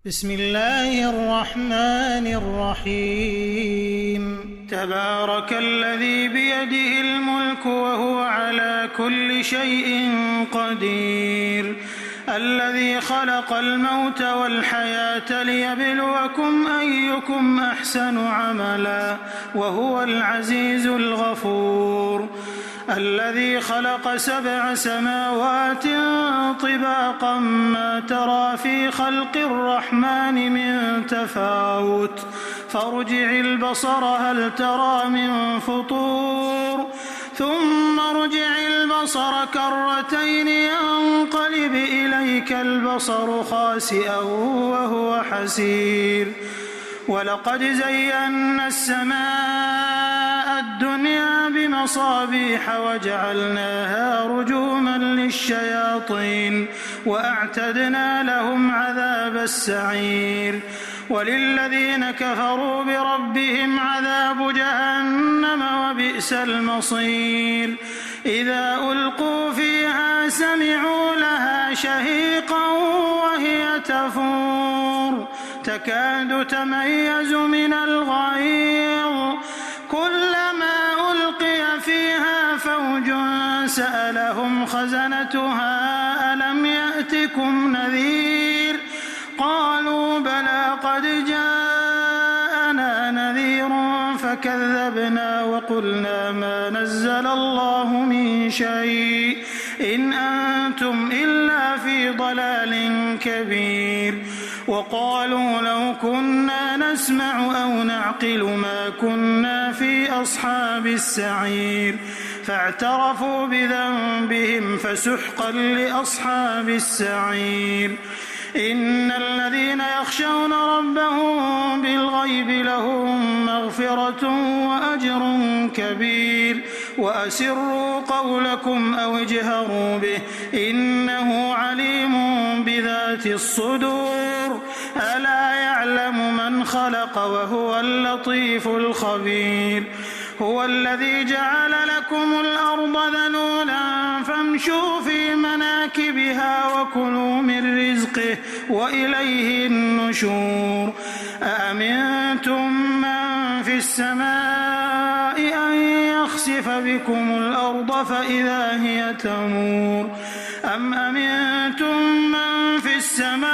بسم الله الرحمن الرحيم تبارك الذي بيده الملك وهو على كل شيء قدير الذي خلق الموت والحياة ليبلوكم أيكم أحسن عملا وهو العزيز الغفور الذي خلق 7 سماوات طباقا ما ترى في خلق الرحمن من تفاوت فارجع البصر هل ترى من فطور ثم ارجع البصر كرتين ينقلب إليك البصر خاسئا وهو حسير ولقد زينا السماء الدنيا بمصابيح وجعلناها رجوما للشياطين وأعتدنا لهم عذاب السعير وللذين كفروا بربهم عذاب جهنم وبئس المصير إذا ألقوا فيها سمعوا لها شهيقا وهي تفور تكاد تميز من الغيظ كلما ألقي فيها فوج سألهم خزنتها ألم يأتكم نذير قالوا بلى قد جاءنا نذير فكذبنا وقلنا ما نزل الله من شيء إن أنتم إلا في ضلال كبير وقالوا لو كنا نسمع أو نعقل ما كنا في أصحاب السعير فاعترفوا بذنبهم فسحقا لأصحاب السعير إن الذين يخشون ربهم بالغيب لهم مغفرة وأجر كبير وأسروا قولكم أو اجهروا به إنه عليم بذات الصدور ألا يعلم من خلق وهو اللطيف الخبير هو الذي جعل لكم الأرض ذلولا فامشوا في مناكبها وكلوا من رزقه وإليه النشور أأمنتم من في السماء أن يخسف بكم الأرض فإذا هي تمور أم أمنتم من في السماء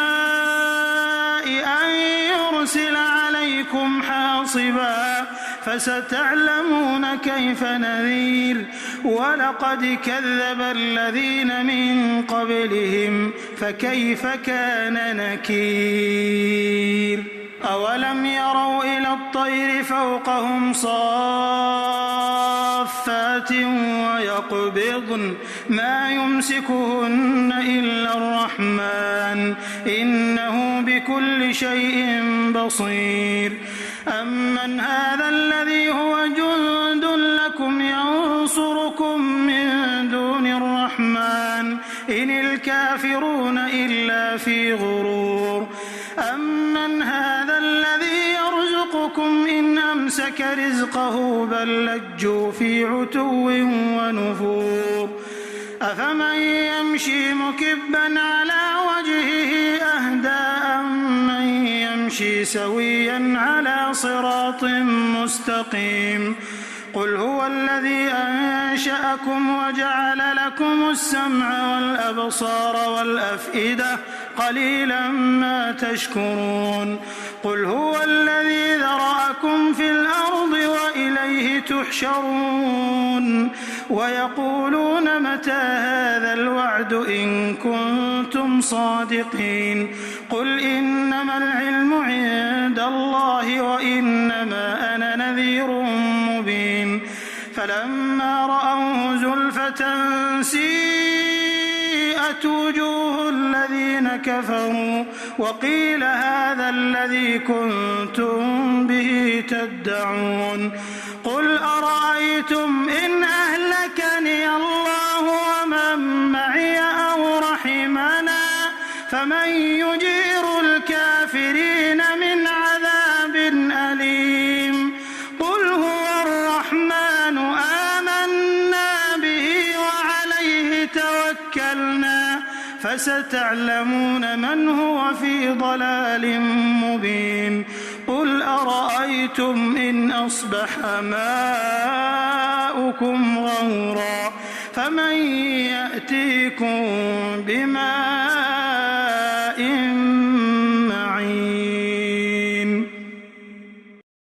أن يرسل عليكم حاصبا فستعلمون كيف نذير ولقد كذب الذين من قبلهم فكيف كان نكير أولم يروا إلى الطير فوقهم صافات ويقبضن ما يمسكهن إلا الرحمن إنه بكل شيء بصير أمن هذا الذي هو جند لكم ينصركم من دون الرحمن إن الكافرون إلا في غرور أمن هذا الذي يرزقكم إن أمسك رزقه بل لجوا في عتو ونفور أفمن يمشي مكبا على وجهه أهدى أمن يمشي سويا على صراط مستقيم قل هو الذي أنشأكم وجعل لكم السمع والأبصار والأفئدة قليلا ما تشكرون قل هو الذي ذرأكم في الأرض وإليه تحشرون ويقولون متى هذا الوعد إن كنتم صادقين قل إنما العلم عند الله وإنما أنا نذير مبين فلما رأوه زلفة سيئت وجوه الذين كفروا وقيل هذا الذي كنتم به تدعون قل أرأيتم إن أهلكني الله ومن معي أو رحمنا فمن يجير الكافرين من عذاب أليم قل هو الرحمن آمنا به وعليه توكلنا فستعلمون من هو في ضلال مبين قل أرأيتم إن أصبح ماؤكم غورا فمن يأتيكم بماء